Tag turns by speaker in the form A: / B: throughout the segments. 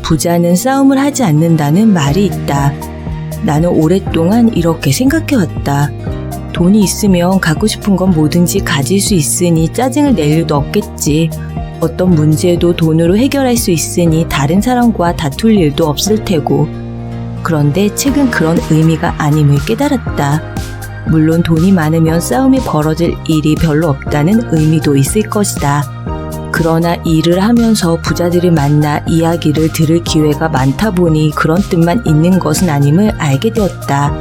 A: 부자는 싸움을 하지 않는다는 말이 있다. 나는 오랫동안 이렇게 생각해왔다. 돈이 있으면 갖고 싶은 건 뭐든지 가질 수 있으니 짜증을 낼 일도 없겠지. 어떤 문제도 돈으로 해결할 수 있으니 다른 사람과 다툴 일도 없을 테고. 그런데 책은 그런 의미가 아님을 깨달았다. 물론 돈이 많으면 싸움이 벌어질 일이 별로 없다는 의미도 있을 것이다. 그러나 일을 하면서 부자들을 만나 이야기를 들을 기회가 많다 보니 그런 뜻만 있는 것은 아님을 알게 되었다.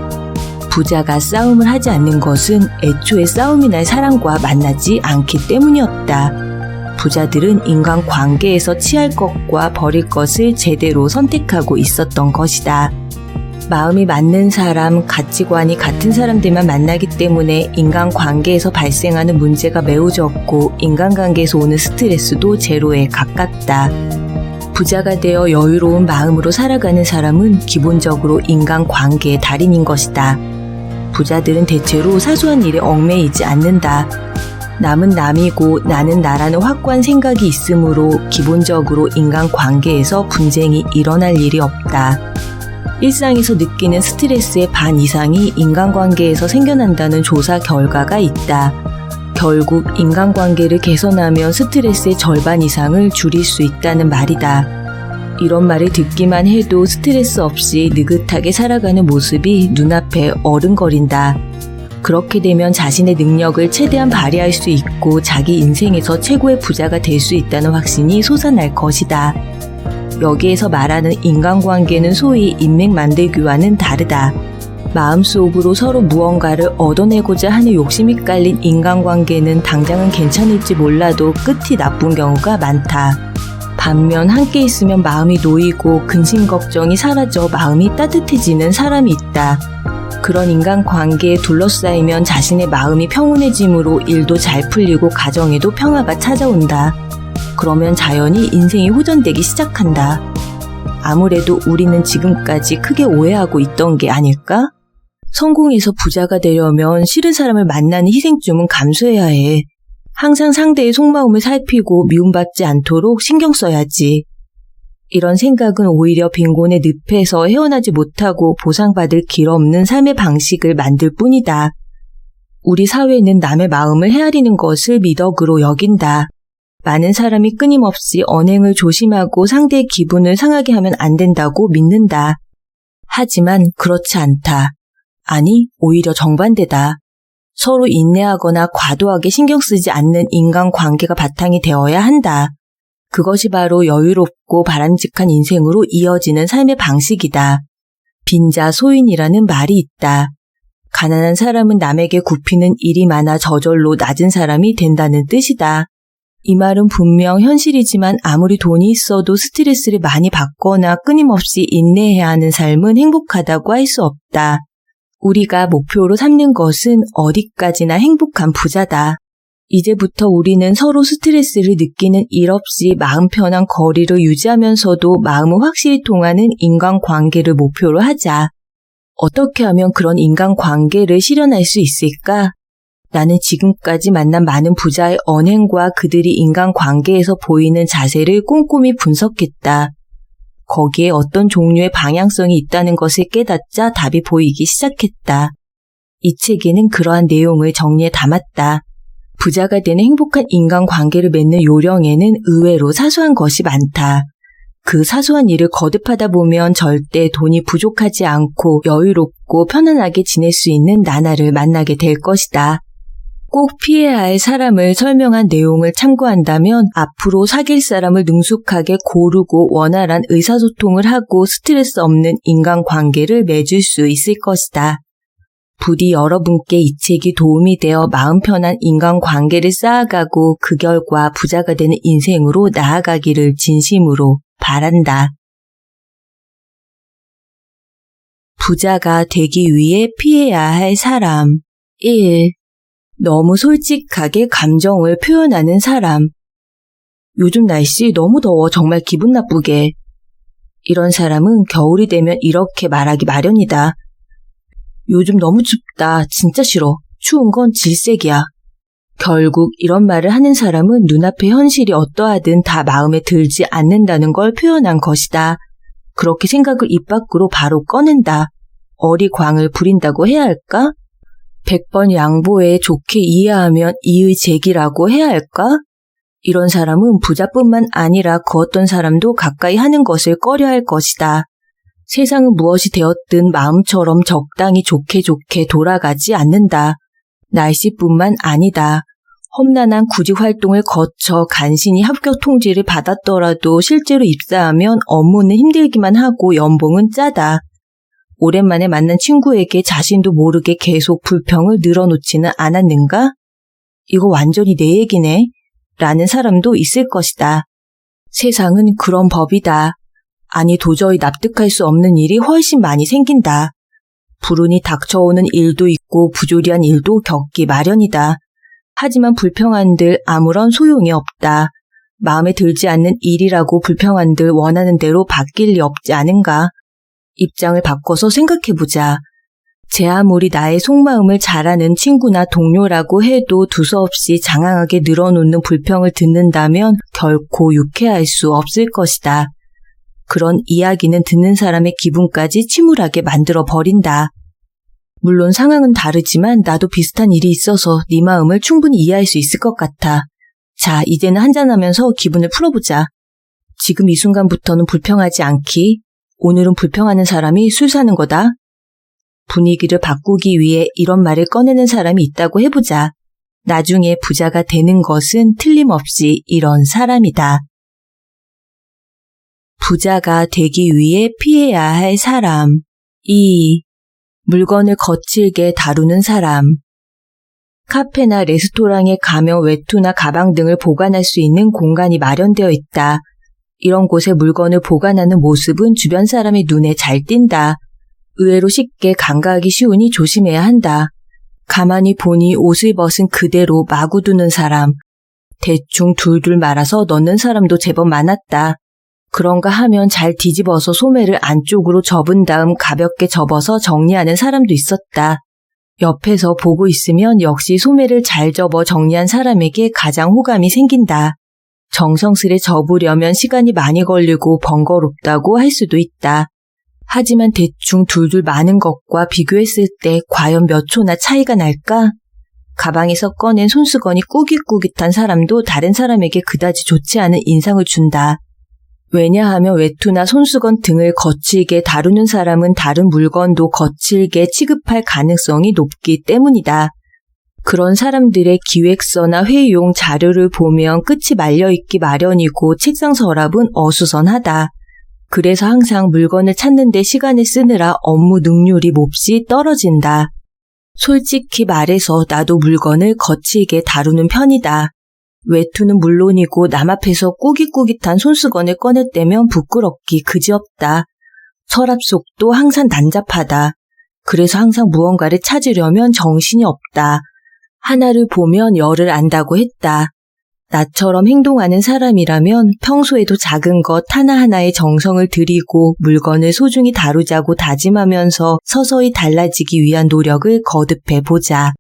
A: 부자가 싸움을 하지 않는 것은 애초에 싸움이 날 사람과 만나지 않기 때문이었다. 부자들은 인간관계에서 취할 것과 버릴 것을 제대로 선택하고 있었던 것이다. 마음이 맞는 사람, 가치관이 같은 사람들만 만나기 때문에 인간관계에서 발생하는 문제가 매우 적고 인간관계에서 오는 스트레스도 제로에 가깝다. 부자가 되어 여유로운 마음으로 살아가는 사람은 기본적으로 인간관계의 달인인 것이다. 부자들은 대체로 사소한 일에 얽매이지 않는다. 남은 남이고 나는 나라는 확고한 생각이 있으므로 기본적으로 인간관계에서 분쟁이 일어날 일이 없다. 일상에서 느끼는 스트레스의 반 이상이 인간관계에서 생겨난다는 조사 결과가 있다. 결국 인간관계를 개선하면 스트레스의 절반 이상을 줄일 수 있다는 말이다. 이런 말을 듣기만 해도 스트레스 없이 느긋하게 살아가는 모습이 눈앞에 어른거린다. 그렇게 되면 자신의 능력을 최대한 발휘할 수 있고 자기 인생에서 최고의 부자가 될 수 있다는 확신이 솟아날 것이다. 여기에서 말하는 인간관계는 소위 인맥 만들기와는 다르다. 마음속으로 서로 무언가를 얻어내고자 하는 욕심이 깔린 인간관계는 당장은 괜찮을지 몰라도 끝이 나쁜 경우가 많다. 반면 함께 있으면 마음이 놓이고 근심 걱정이 사라져 마음이 따뜻해지는 사람이 있다. 그런 인간관계에 둘러싸이면 자신의 마음이 평온해지므로 일도 잘 풀리고 가정에도 평화가 찾아온다. 그러면 자연히 인생이 호전되기 시작한다. 아무래도 우리는 지금까지 크게 오해하고 있던 게 아닐까? 성공해서 부자가 되려면 싫은 사람을 만나는 희생점은 감수해야 해. 항상 상대의 속마음을 살피고 미움받지 않도록 신경 써야지. 이런 생각은 오히려 빈곤의 늪에서 헤어나지 못하고 보상받을 길 없는 삶의 방식을 만들 뿐이다. 우리 사회는 남의 마음을 헤아리는 것을 미덕으로 여긴다. 많은 사람이 끊임없이 언행을 조심하고 상대의 기분을 상하게 하면 안 된다고 믿는다. 하지만 그렇지 않다. 아니, 오히려 정반대다. 서로 인내하거나 과도하게 신경 쓰지 않는 인간관계가 바탕이 되어야 한다. 그것이 바로 여유롭고 바람직한 인생으로 이어지는 삶의 방식이다. 빈자 소인이라는 말이 있다. 가난한 사람은 남에게 굽히는 일이 많아 저절로 낮은 사람이 된다는 뜻이다. 이 말은 분명 현실이지만 아무리 돈이 있어도 스트레스를 많이 받거나 끊임없이 인내해야 하는 삶은 행복하다고 할 수 없다. 우리가 목표로 삼는 것은 어디까지나 행복한 부자다. 이제부터 우리는 서로 스트레스를 느끼는 일 없이 마음 편한 거리를 유지하면서도 마음은 확실히 통하는 인간관계를 목표로 하자. 어떻게 하면 그런 인간관계를 실현할 수 있을까? 나는 지금까지 만난 많은 부자의 언행과 그들이 인간관계에서 보이는 자세를 꼼꼼히 분석했다. 거기에 어떤 종류의 방향성이 있다는 것을 깨닫자 답이 보이기 시작했다. 이 책에는 그러한 내용을 정리해 담았다. 부자가 되는 행복한 인간관계를 맺는 요령에는 의외로 사소한 것이 많다. 그 사소한 일을 거듭하다 보면 절대 돈이 부족하지 않고 여유롭고 편안하게 지낼 수 있는 나날을 만나게 될 것이다. 꼭 피해야 할 사람을 설명한 내용을 참고한다면 앞으로 사귈 사람을 능숙하게 고르고 원활한 의사소통을 하고 스트레스 없는 인간관계를 맺을 수 있을 것이다. 부디 여러분께 이 책이 도움이 되어 마음 편한 인간관계를 쌓아가고 그 결과 부자가 되는 인생으로 나아가기를 진심으로 바란다. 부자가 되기 위해 피해야 할 사람. 1. 너무 솔직하게 감정을 표현하는 사람. 요즘 날씨 너무 더워 정말 기분 나쁘게. 이런 사람은 겨울이 되면 이렇게 말하기 마련이다. 요즘 너무 춥다. 진짜 싫어. 추운 건 질색이야. 결국 이런 말을 하는 사람은 눈앞의 현실이 어떠하든 다 마음에 들지 않는다는 걸 표현한 것이다. 그렇게 생각을 입 밖으로 바로 꺼낸다. 어리광을 부린다고 해야 할까? 100번 양보해 좋게 이해하면 이의제기라고 해야 할까? 이런 사람은 부자뿐만 아니라 그 어떤 사람도 가까이 하는 것을 꺼려할 것이다. 세상은 무엇이 되었든 마음처럼 적당히 좋게 돌아가지 않는다. 날씨뿐만 아니다. 험난한 구직 활동을 거쳐 간신히 합격 통지를 받았더라도 실제로 입사하면 업무는 힘들기만 하고 연봉은 짜다. 오랜만에 만난 친구에게 자신도 모르게 계속 불평을 늘어놓지는 않았는가? 이거 완전히 내 얘기네. 라는 사람도 있을 것이다. 세상은 그런 법이다. 아니 도저히 납득할 수 없는 일이 훨씬 많이 생긴다. 불운이 닥쳐오는 일도 있고 부조리한 일도 겪기 마련이다. 하지만 불평한들 아무런 소용이 없다. 마음에 들지 않는 일이라고 불평한들 원하는 대로 바뀔 리 없지 않은가? 입장을 바꿔서 생각해보자. 제 아무리 나의 속마음을 잘 아는 친구나 동료라고 해도 두서없이 장황하게 늘어놓는 불평을 듣는다면 결코 유쾌할 수 없을 것이다. 그런 이야기는 듣는 사람의 기분까지 침울하게 만들어 버린다. 물론 상황은 다르지만 나도 비슷한 일이 있어서 네 마음을 충분히 이해할 수 있을 것 같아. 자, 이제는 한잔하면서 기분을 풀어보자. 지금 이 순간부터는 불평하지 않기. 오늘은 불평하는 사람이 술 사는 거다. 분위기를 바꾸기 위해 이런 말을 꺼내는 사람이 있다고 해보자. 나중에 부자가 되는 것은 틀림없이 이런 사람이다. 부자가 되기 위해 피해야 할 사람. 2. 물건을 거칠게 다루는 사람. 카페나 레스토랑에 가면 외투나 가방 등을 보관할 수 있는 공간이 마련되어 있다. 이런 곳에 물건을 보관하는 모습은 주변 사람의 눈에 잘 띈다. 의외로 쉽게 간과하기 쉬우니 조심해야 한다. 가만히 보니 옷을 벗은 그대로 마구 두는 사람. 대충 둘둘 말아서 넣는 사람도 제법 많았다. 그런가 하면 잘 뒤집어서 소매를 안쪽으로 접은 다음 가볍게 접어서 정리하는 사람도 있었다. 옆에서 보고 있으면 역시 소매를 잘 접어 정리한 사람에게 가장 호감이 생긴다. 정성스레 접으려면 시간이 많이 걸리고 번거롭다고 할 수도 있다. 하지만 대충 둘둘 마는 것과 비교했을 때 과연 몇 초나 차이가 날까? 가방에서 꺼낸 손수건이 꾸깃꾸깃한 사람도 다른 사람에게 그다지 좋지 않은 인상을 준다. 왜냐하면 외투나 손수건 등을 거칠게 다루는 사람은 다른 물건도 거칠게 취급할 가능성이 높기 때문이다. 그런 사람들의 기획서나 회의용 자료를 보면 끝이 말려있기 마련이고 책상 서랍은 어수선하다. 그래서 항상 물건을 찾는 데 시간을 쓰느라 업무 능률이 몹시 떨어진다. 솔직히 말해서 나도 물건을 거칠게 다루는 편이다. 외투는 물론이고 남 앞에서 꾸깃꾸깃한 손수건을 꺼냈다면 부끄럽기 그지없다. 서랍 속도 항상 난잡하다. 그래서 항상 무언가를 찾으려면 정신이 없다. 하나를 보면 열을 안다고 했다. 나처럼 행동하는 사람이라면 평소에도 작은 것 하나하나에 정성을 들이고 물건을 소중히 다루자고 다짐하면서 서서히 달라지기 위한 노력을 거듭해 보자.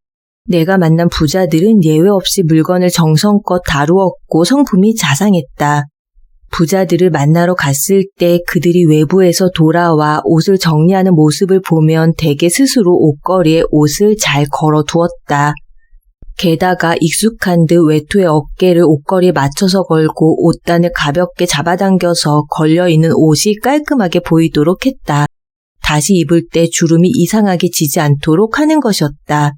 A: 내가 만난 부자들은 예외 없이 물건을 정성껏 다루었고 성품이 자상했다. 부자들을 만나러 갔을 때 그들이 외부에서 돌아와 옷을 정리하는 모습을 보면 대개 스스로 옷걸이에 옷을 잘 걸어두었다. 게다가 익숙한 듯 외투의 어깨를 옷걸이에 맞춰서 걸고 옷단을 가볍게 잡아당겨서 걸려있는 옷이 깔끔하게 보이도록 했다. 다시 입을 때 주름이 이상하게 지지 않도록 하는 것이었다.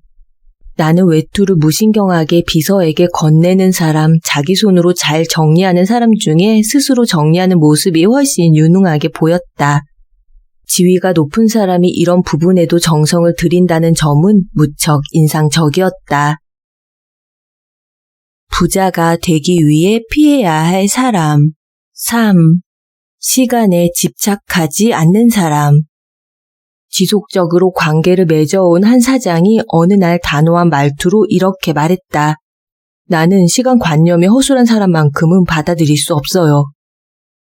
A: 나는 외투를 무신경하게 비서에게 건네는 사람, 자기 손으로 잘 정리하는 사람 중에 스스로 정리하는 모습이 훨씬 유능하게 보였다. 지위가 높은 사람이 이런 부분에도 정성을 들인다는 점은 무척 인상적이었다. 부자가 되기 위해 피해야 할 사람. 3. 시간에 집착하지 않는 사람. 지속적으로 관계를 맺어온 한 사장이 어느 날 단호한 말투로 이렇게 말했다. 나는 시간관념이 허술한 사람만큼은 받아들일 수 없어요.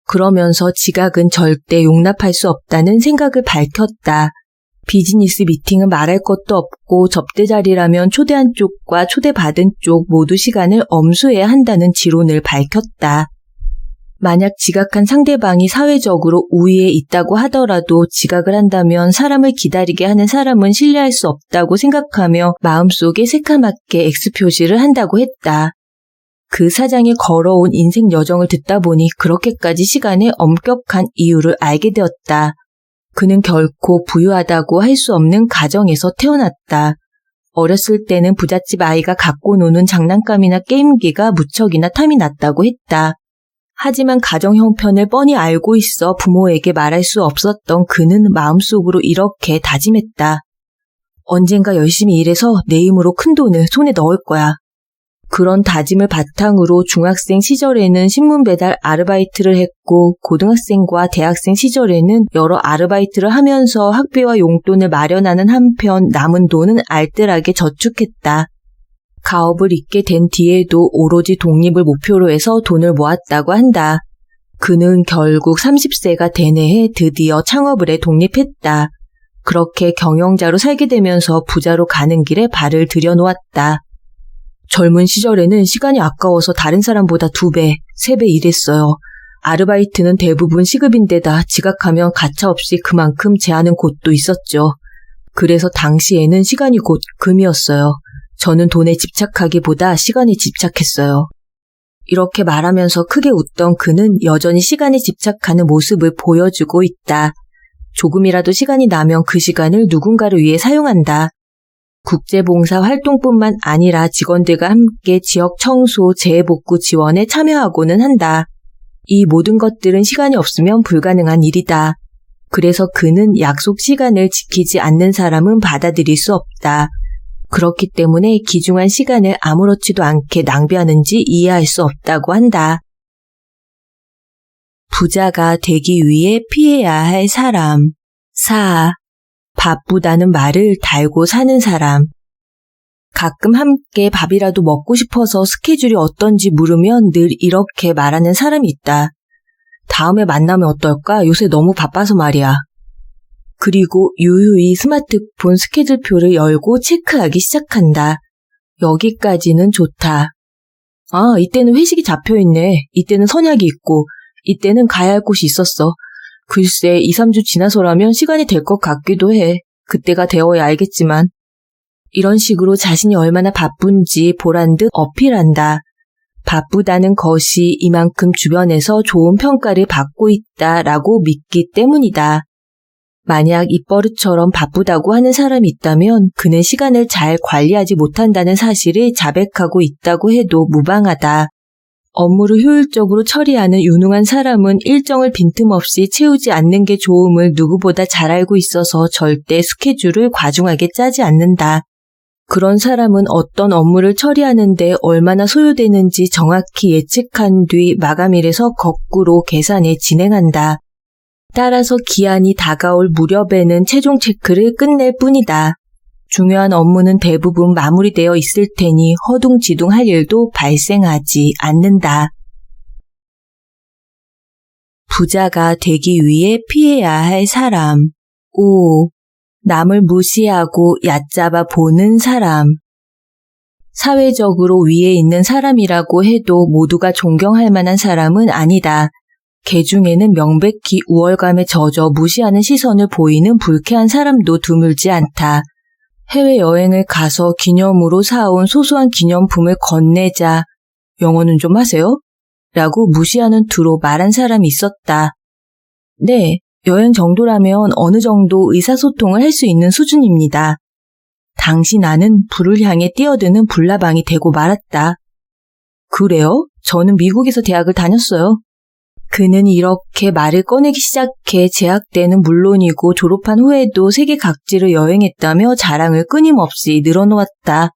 A: 그러면서 지각은 절대 용납할 수 없다는 생각을 밝혔다. 비즈니스 미팅은 말할 것도 없고 접대 자리라면 초대한 쪽과 초대받은 쪽 모두 시간을 엄수해야 한다는 지론을 밝혔다. 만약 지각한 상대방이 사회적으로 우위에 있다고 하더라도 지각을 한다면 사람을 기다리게 하는 사람은 신뢰할 수 없다고 생각하며 마음속에 새까맣게 X표시를 한다고 했다. 그 사장이 걸어온 인생 여정을 듣다 보니 그렇게까지 시간의 엄격한 이유를 알게 되었다. 그는 결코 부유하다고 할 수 없는 가정에서 태어났다. 어렸을 때는 부잣집 아이가 갖고 노는 장난감이나 게임기가 무척이나 탐이 났다고 했다. 하지만 가정 형편을 뻔히 알고 있어 부모에게 말할 수 없었던 그는 마음속으로 이렇게 다짐했다. 언젠가 열심히 일해서 내 힘으로 큰 돈을 손에 넣을 거야. 그런 다짐을 바탕으로 중학생 시절에는 신문 배달 아르바이트를 했고 고등학생과 대학생 시절에는 여러 아르바이트를 하면서 학비와 용돈을 마련하는 한편 남은 돈은 알뜰하게 저축했다. 가업을 잇게 된 뒤에도 오로지 독립을 목표로 해서 돈을 모았다고 한다. 그는 결국 30세가 된 해에 드디어 창업을 해 독립했다. 그렇게 경영자로 살게 되면서 부자로 가는 길에 발을 들여놓았다. 젊은 시절에는 시간이 아까워서 다른 사람보다 2배, 3배 일했어요. 아르바이트는 대부분 시급인데다 지각하면 가차없이 그만큼 제하는 곳도 있었죠. 그래서 당시에는 시간이 곧 금이었어요. 저는 돈에 집착하기보다 시간에 집착했어요. 이렇게 말하면서 크게 웃던 그는 여전히 시간에 집착하는 모습을 보여주고 있다. 조금이라도 시간이 나면 그 시간을 누군가를 위해 사용한다. 국제봉사 활동뿐만 아니라 직원들과 함께 지역 청소, 재해복구 지원에 참여하고는 한다. 이 모든 것들은 시간이 없으면 불가능한 일이다. 그래서 그는 약속 시간을 지키지 않는 사람은 받아들일 수 없다. 그렇기 때문에 귀중한 시간을 아무렇지도 않게 낭비하는지 이해할 수 없다고 한다. 부자가 되기 위해 피해야 할 사람. 4. 바쁘다는 말을 달고 사는 사람. 가끔 함께 밥이라도 먹고 싶어서 스케줄이 어떤지 물으면 늘 이렇게 말하는 사람이 있다. 다음에 만나면 어떨까? 요새 너무 바빠서 말이야. 그리고 유유히 스마트폰 스케줄표를 열고 체크하기 시작한다. 여기까지는 좋다. 아, 이때는 회식이 잡혀있네. 이때는 선약이 있고, 이때는 가야 할 곳이 있었어. 글쎄 2-3주 지나서라면 시간이 될 것 같기도 해. 그때가 되어야 알겠지만. 이런 식으로 자신이 얼마나 바쁜지 보란듯 어필한다. 바쁘다는 것이 이만큼 주변에서 좋은 평가를 받고 있다라고 믿기 때문이다. 만약 입버릇처럼 바쁘다고 하는 사람이 있다면 그는 시간을 잘 관리하지 못한다는 사실을 자백하고 있다고 해도 무방하다. 업무를 효율적으로 처리하는 유능한 사람은 일정을 빈틈없이 채우지 않는 게 좋음을 누구보다 잘 알고 있어서 절대 스케줄을 과중하게 짜지 않는다. 그런 사람은 어떤 업무를 처리하는데 얼마나 소요되는지 정확히 예측한 뒤 마감일에서 거꾸로 계산해 진행한다. 따라서 기한이 다가올 무렵에는 최종 체크를 끝낼 뿐이다. 중요한 업무는 대부분 마무리되어 있을 테니 허둥지둥할 일도 발생하지 않는다. 부자가 되기 위해 피해야 할 사람. 5. 남을 무시하고 얕잡아 보는 사람. 사회적으로 위에 있는 사람이라고 해도 모두가 존경할 만한 사람은 아니다. 개 중에는 명백히 우월감에 젖어 무시하는 시선을 보이는 불쾌한 사람도 드물지 않다. 해외여행을 가서 기념으로 사온 소소한 기념품을 건네자 영어는 좀 하세요? 라고 무시하는 투로 말한 사람이 있었다. 네, 여행 정도라면 어느 정도 의사소통을 할 수 있는 수준입니다. 당시 나는 불을 향해 뛰어드는 불나방이 되고 말았다. 그래요? 저는 미국에서 대학을 다녔어요. 그는 이렇게 말을 꺼내기 시작해 재학 때는 물론이고 졸업한 후에도 세계 각지를 여행했다며 자랑을 끊임없이 늘어놓았다.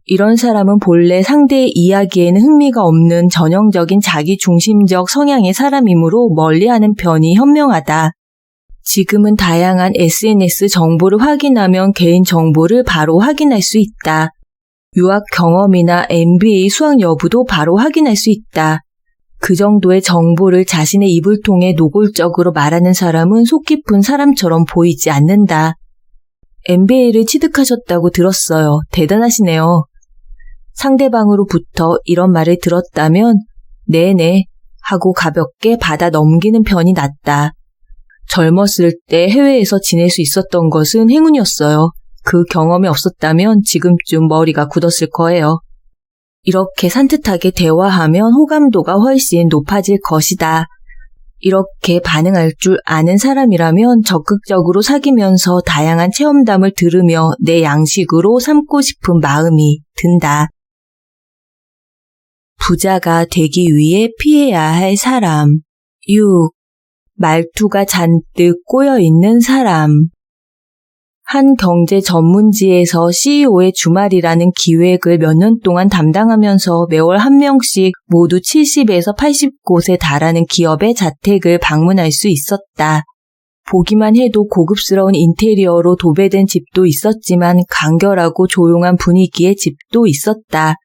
A: 이런 사람은 본래 상대의 이야기에는 흥미가 없는 전형적인 자기중심적 성향의 사람이므로 멀리하는 편이 현명하다. 지금은 다양한 SNS 정보를 확인하면 개인 정보를 바로 확인할 수 있다. 유학 경험이나 MBA 수학 여부도 바로 확인할 수 있다. 그 정도의 정보를 자신의 입을 통해 노골적으로 말하는 사람은 속 깊은 사람처럼 보이지 않는다. MBA를 취득하셨다고 들었어요. 대단하시네요. 상대방으로부터 이런 말을 들었다면 네네, 하고 가볍게 받아 넘기는 편이 낫다. 젊었을 때 해외에서 지낼 수 있었던 것은 행운이었어요. 그 경험이 없었다면 지금쯤 머리가 굳었을 거예요. 이렇게 산뜻하게 대화하면 호감도가 훨씬 높아질 것이다. 이렇게 반응할 줄 아는 사람이라면 적극적으로 사귀면서 다양한 체험담을 들으며 내 양식으로 삼고 싶은 마음이 든다. 부자가 되기 위해 피해야 할 사람. 6. 말투가 잔뜩 꼬여있는 사람. 한 경제 전문지에서 CEO의 주말이라는 기획을 몇 년 동안 담당하면서 매월 한 명씩 모두 70에서 80곳에 달하는 기업의 자택을 방문할 수 있었다. 보기만 해도 고급스러운 인테리어로 도배된 집도 있었지만 간결하고 조용한 분위기의 집도 있었다.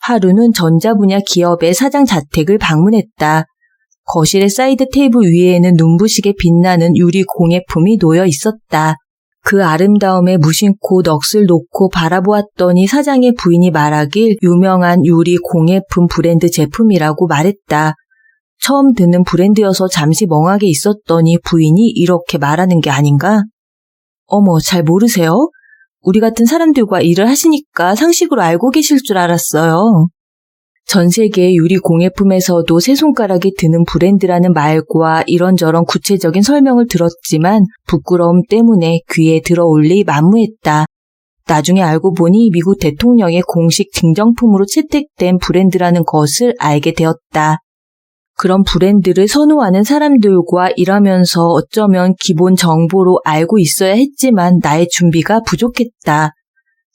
A: 하루는 전자분야 기업의 사장 자택을 방문했다. 거실의 사이드 테이블 위에는 눈부시게 빛나는 유리 공예품이 놓여 있었다. 그 아름다움에 무심코 넋을 놓고 바라보았더니 사장의 부인이 말하길 유명한 유리 공예품 브랜드 제품이라고 말했다. 처음 듣는 브랜드여서 잠시 멍하게 있었더니 부인이 이렇게 말하는 게 아닌가? 어머, 잘 모르세요? 우리 같은 사람들과 일을 하시니까 상식으로 알고 계실 줄 알았어요. 전 세계 유리 공예품에서도 세 손가락이 드는 브랜드라는 말과 이런저런 구체적인 설명을 들었지만 부끄러움 때문에 귀에 들어올리 만무했다. 나중에 알고 보니 미국 대통령의 공식 증정품으로 채택된 브랜드라는 것을 알게 되었다. 그런 브랜드를 선호하는 사람들과 일하면서 어쩌면 기본 정보로 알고 있어야 했지만 나의 준비가 부족했다.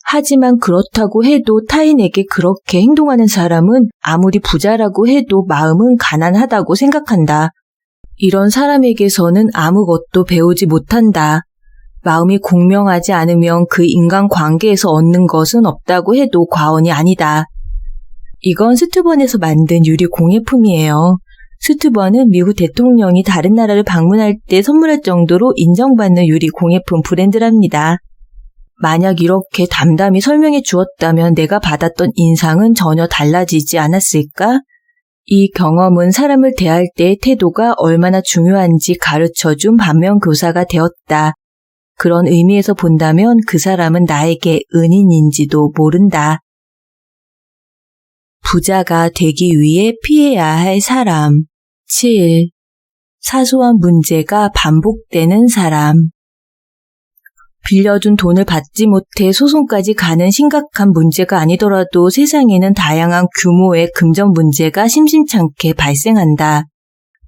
A: 하지만 그렇다고 해도 타인에게 그렇게 행동하는 사람은 아무리 부자라고 해도 마음은 가난하다고 생각한다. 이런 사람에게서는 아무것도 배우지 못한다. 마음이 공명하지 않으면 그 인간관계에서 얻는 것은 없다고 해도 과언이 아니다. 이건 스튜번에서 만든 유리 공예품이에요. 스튜번은 미국 대통령이 다른 나라를 방문할 때 선물할 정도로 인정받는 유리 공예품 브랜드랍니다. 만약 이렇게 담담히 설명해 주었다면 내가 받았던 인상은 전혀 달라지지 않았을까? 이 경험은 사람을 대할 때의 태도가 얼마나 중요한지 가르쳐준 반면교사가 되었다. 그런 의미에서 본다면 그 사람은 나에게 은인인지도 모른다. 부자가 되기 위해 피해야 할 사람. 7. 사소한 문제가 반복되는 사람. 빌려준 돈을 받지 못해 소송까지 가는 심각한 문제가 아니더라도 세상에는 다양한 규모의 금전 문제가 심심찮게 발생한다.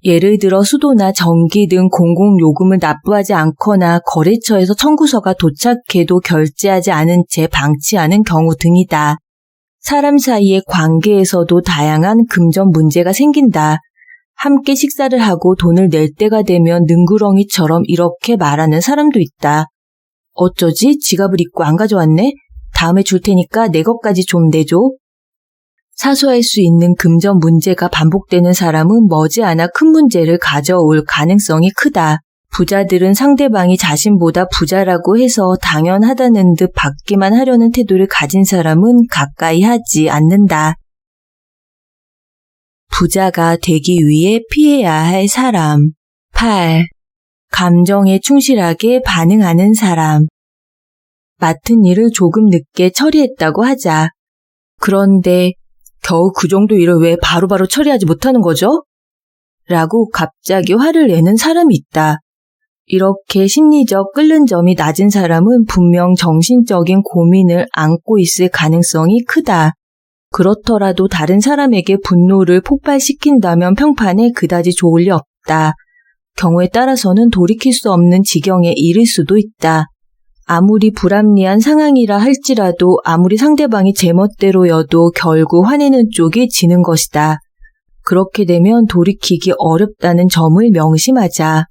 A: 예를 들어 수도나 전기 등 공공요금을 납부하지 않거나 거래처에서 청구서가 도착해도 결제하지 않은 채 방치하는 경우 등이다. 사람 사이의 관계에서도 다양한 금전 문제가 생긴다. 함께 식사를 하고 돈을 낼 때가 되면 능구렁이처럼 이렇게 말하는 사람도 있다. 어쩌지? 지갑을 잊고 안 가져왔네? 다음에 줄 테니까 내 것까지 좀 내줘. 사소할 수 있는 금전 문제가 반복되는 사람은 머지않아 큰 문제를 가져올 가능성이 크다. 부자들은 상대방이 자신보다 부자라고 해서 당연하다는 듯 받기만 하려는 태도를 가진 사람은 가까이 하지 않는다. 부자가 되기 위해 피해야 할 사람. 8. 감정에 충실하게 반응하는 사람. 맡은 일을 조금 늦게 처리했다고 하자. 그런데 겨우 그 정도 일을 왜 바로바로 처리하지 못하는 거죠? 라고 갑자기 화를 내는 사람이 있다. 이렇게 심리적 끓는 점이 낮은 사람은 분명 정신적인 고민을 안고 있을 가능성이 크다. 그렇더라도 다른 사람에게 분노를 폭발시킨다면 평판에 그다지 좋을 리 없다. 경우에 따라서는 돌이킬 수 없는 지경에 이를 수도 있다. 아무리 불합리한 상황이라 할지라도 아무리 상대방이 제멋대로여도 결국 화내는 쪽이 지는 것이다. 그렇게 되면 돌이키기 어렵다는 점을 명심하자.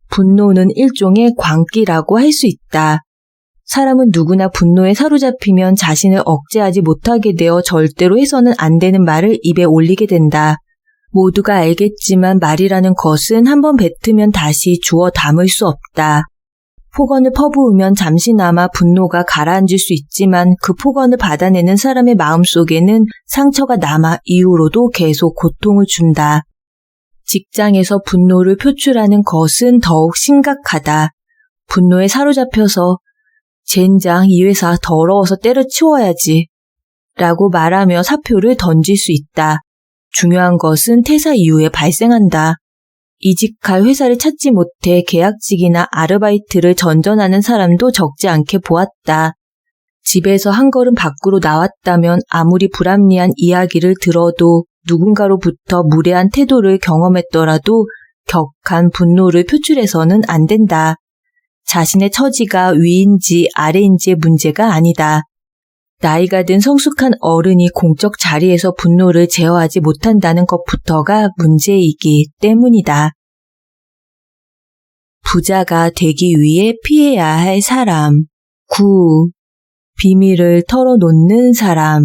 A: 분노는 일종의 광기라고 할 수 있다. 사람은 누구나 분노에 사로잡히면 자신을 억제하지 못하게 되어 절대로 해서는 안 되는 말을 입에 올리게 된다. 모두가 알겠지만 말이라는 것은 한번 뱉으면 다시 주워 담을 수 없다. 폭언을 퍼부으면 잠시나마 분노가 가라앉을 수 있지만 그 폭언을 받아내는 사람의 마음속에는 상처가 남아 이후로도 계속 고통을 준다. 직장에서 분노를 표출하는 것은 더욱 심각하다. 분노에 사로잡혀서 젠장 이 회사 더러워서 때려치워야지 라고 말하며 사표를 던질 수 있다. 중요한 것은 퇴사 이후에 발생한다. 이직할 회사를 찾지 못해 계약직이나 아르바이트를 전전하는 사람도 적지 않게 보았다. 집에서 한 걸음 밖으로 나왔다면 아무리 불합리한 이야기를 들어도 누군가로부터 무례한 태도를 경험했더라도 격한 분노를 표출해서는 안 된다. 자신의 처지가 위인지 아래인지의 문제가 아니다. 나이가 든 성숙한 어른이 공적 자리에서 분노를 제어하지 못한다는 것부터가 문제이기 때문이다. 부자가 되기 위해 피해야 할 사람. 9. 비밀을 털어놓는 사람.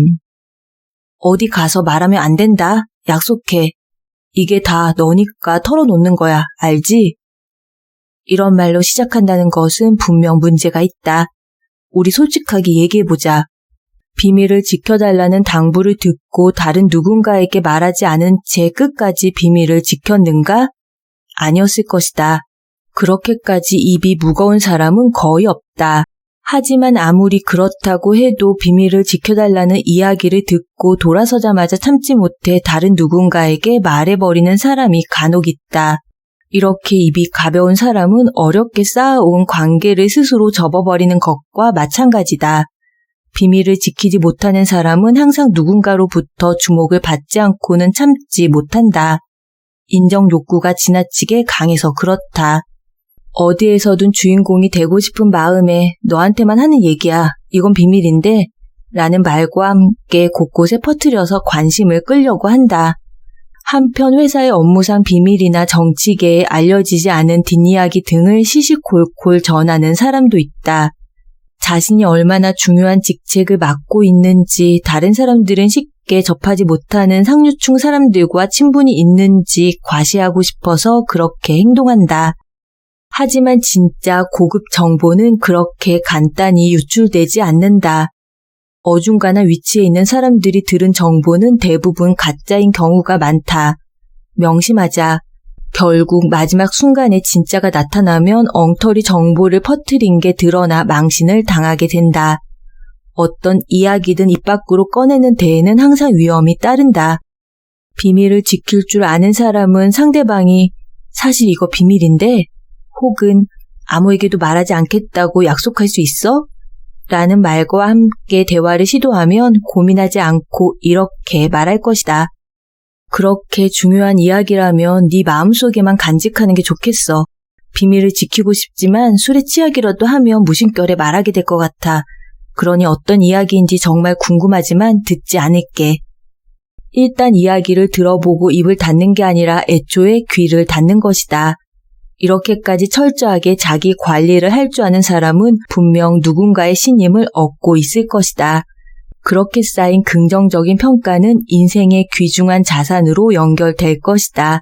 A: 어디 가서 말하면 안 된다. 약속해. 이게 다 너니까 털어놓는 거야. 알지? 이런 말로 시작한다는 것은 분명 문제가 있다. 우리 솔직하게 얘기해보자. 비밀을 지켜달라는 당부를 듣고 다른 누군가에게 말하지 않은 채 끝까지 비밀을 지켰는가? 아니었을 것이다. 그렇게까지 입이 무거운 사람은 거의 없다. 하지만 아무리 그렇다고 해도 비밀을 지켜달라는 이야기를 듣고 돌아서자마자 참지 못해 다른 누군가에게 말해버리는 사람이 간혹 있다. 이렇게 입이 가벼운 사람은 어렵게 쌓아온 관계를 스스로 접어버리는 것과 마찬가지다. 비밀을 지키지 못하는 사람은 항상 누군가로부터 주목을 받지 않고는 참지 못한다. 인정 욕구가 지나치게 강해서 그렇다. 어디에서든 주인공이 되고 싶은 마음에 너한테만 하는 얘기야. 이건 비밀인데 라는 말과 함께 곳곳에 퍼뜨려서 관심을 끌려고 한다. 한편 회사의 업무상 비밀이나 정치계에 알려지지 않은 뒷이야기 등을 시시콜콜 전하는 사람도 있다. 자신이 얼마나 중요한 직책을 맡고 있는지 다른 사람들은 쉽게 접하지 못하는 상류층 사람들과 친분이 있는지 과시하고 싶어서 그렇게 행동한다. 하지만 진짜 고급 정보는 그렇게 간단히 유출되지 않는다. 어중간한 위치에 있는 사람들이 들은 정보는 대부분 가짜인 경우가 많다. 명심하자. 결국 마지막 순간에 진짜가 나타나면 엉터리 정보를 퍼뜨린 게 드러나 망신을 당하게 된다. 어떤 이야기든 입 밖으로 꺼내는 데에는 항상 위험이 따른다. 비밀을 지킬 줄 아는 사람은 상대방이 사실 이거 비밀인데 혹은 아무에게도 말하지 않겠다고 약속할 수 있어? 라는 말과 함께 대화를 시도하면 고민하지 않고 이렇게 말할 것이다. 그렇게 중요한 이야기라면 네 마음속에만 간직하는 게 좋겠어. 비밀을 지키고 싶지만 술에 취하기라도 하면 무심결에 말하게 될 것 같아. 그러니 어떤 이야기인지 정말 궁금하지만 듣지 않을게. 일단 이야기를 들어보고 입을 닫는 게 아니라 애초에 귀를 닫는 것이다. 이렇게까지 철저하게 자기 관리를 할 줄 아는 사람은 분명 누군가의 신임을 얻고 있을 것이다. 그렇게 쌓인 긍정적인 평가는 인생의 귀중한 자산으로 연결될 것이다.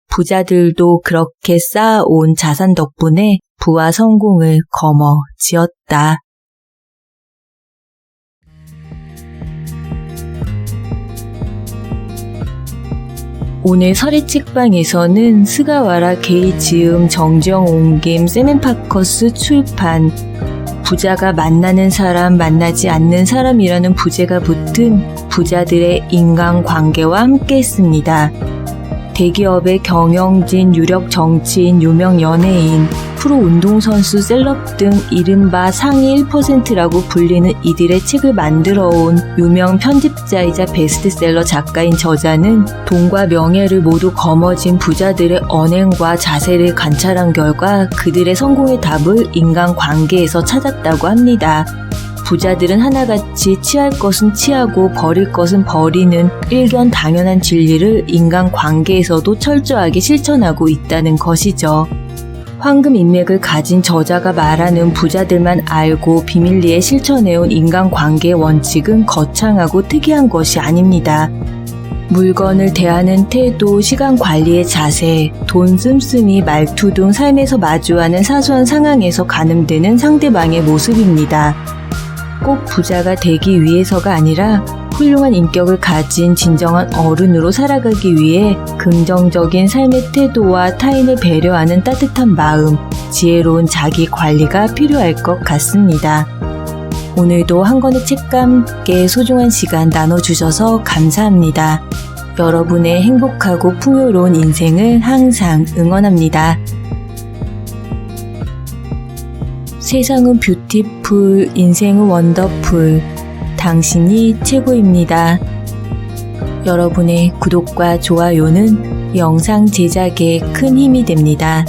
A: 부자들도 그렇게 쌓아온 자산 덕분에 부와 성공을 거머쥐었다. 오늘 설의책방에서는 스가와라 게이즈음 정지영 옹김 세멘파커스 출판 부자가 만나는 사람 만나지 않는 사람이라는 부제가 붙은 부자들의 인간관계와 함께 했습니다. 대기업의 경영진, 유력 정치인, 유명 연예인, 프로 운동선수, 셀럽 등 이른바 상위 1%라고 불리는 이들의 책을 만들어온 유명 편집자이자 베스트셀러 작가인 저자는 돈과 명예를 모두 거머쥔 부자들의 언행과 자세를 관찰한 결과 그들의 성공의 답을 인간관계에서 찾았다고 합니다. 부자들은 하나같이 취할 것은 취하고 버릴 것은 버리는 일견 당연한 진리를 인간관계에서도 철저하게 실천하고 있다는 것이죠. 황금 인맥을 가진 저자가 말하는 부자들만 알고 비밀리에 실천해온 인간관계의 원칙은 거창하고 특이한 것이 아닙니다. 물건을 대하는 태도, 시간 관리의 자세, 돈 씀씀이, 말투 등 삶에서 마주하는 사소한 상황에서 가늠되는 상대방의 모습입니다. 꼭 부자가 되기 위해서가 아니라 훌륭한 인격을 가진 진정한 어른으로 살아가기 위해 긍정적인 삶의 태도와 타인을 배려하는 따뜻한 마음, 지혜로운 자기 관리가 필요할 것 같습니다. 오늘도 한 권의 책과 함께 소중한 시간 나눠주셔서 감사합니다. 여러분의 행복하고 풍요로운 인생을 항상 응원합니다. 세상은 뷰티풀, 인생은 원더풀. 당신이 최고입니다. 여러분의 구독과 좋아요는 영상 제작에 큰 힘이 됩니다.